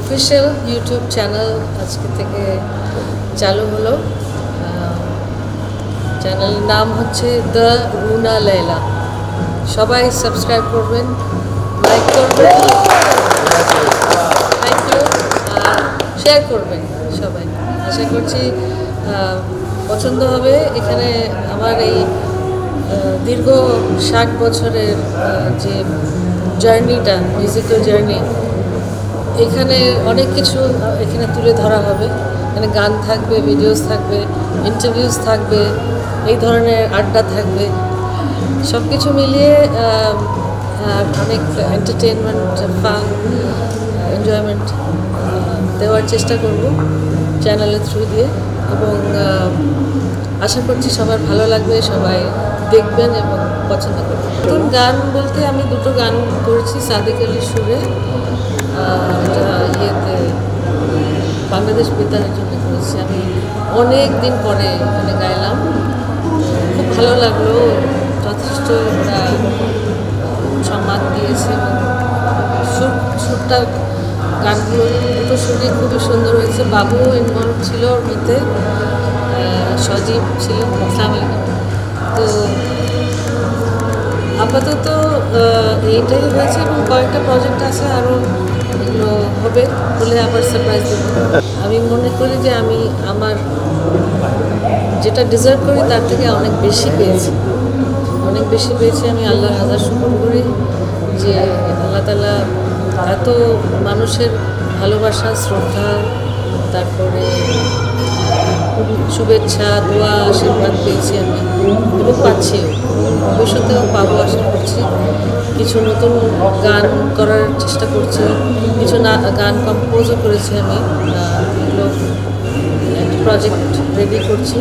Official YouTube channel আজকে থেকে চালু হলো। চ্যানেলের নাম হচ্ছে দ্য রুনা লায়লা। সবাই সাবস্ক্রাইব করবেন, লাইক করবেন, থ্যাংক ইউ, শেয়ার করবেন সবাই। আশা করছি পছন্দ হবে। এখানে আমার এই দীর্ঘ 60 বছরের যে জার্নিটা, মিউজিক্যাল জার্নি, এখানে অনেক কিছু এখানে তুলে ধরা হবে। এখানে গান থাকবে, ভিডিওস থাকবে, ইন্টারভিউস থাকবে, এই ধরনের আড্ডা থাকবে। সব কিছু মিলিয়ে অনেক এন্টারটেনমেন্ট, ফান, এনজয়মেন্ট দেওয়ার চেষ্টা করব চ্যানেলের থ্রু দিয়ে, এবং আশা করছি সবার ভালো লাগবে, সবাই দেখবেন এবং পছন্দ করবেন। নতুন গান বলতে আমি দুটো গান করেছি সাদিক আলীর সুরে, ইয়েতে বাংলাদেশ বেতারের জন্য করেছি। আমি অনেক দিন পরে এখানে গাইলাম, খুব ভালো লাগলো। যথেষ্ট ওরা সম্মান দিয়েছে এবং সুরটা, গানগুলো দুটো সুরই খুবই সুন্দর হয়েছে। বাবু ইনভলভ ছিল ওর মধ্যে, সজীব ছিল। আসসালামু আলাইকুম। তো আপাতত এইটাই হয়েছে এবং কয়েকটা প্রজেক্ট আছে, আরও এগুলো হবে, বলে আবার সারপ্রাইজ দেবো। আমি মনে করি যে আমি আমার যেটা ডিজার্ভ করি তার থেকে অনেক বেশি পেয়েছি, অনেক বেশি পেয়েছি। আমি আল্লাহর হাজার শুকর করি যে আল্লাহ তাআলা এত মানুষের ভালোবাসা, শ্রদ্ধা, তারপরে শুভেচ্ছা, দোয়া, আশীর্বাদ পেয়েছি আমি এবং পাচ্ছি, ভবিষ্যতেও পাবো আশা করছি। কিছু নতুন গান করার চেষ্টা করছি, কিছু গান কম্পোজও করেছি আমি, এগুলো একটা প্রজেক্ট রেডি করছি।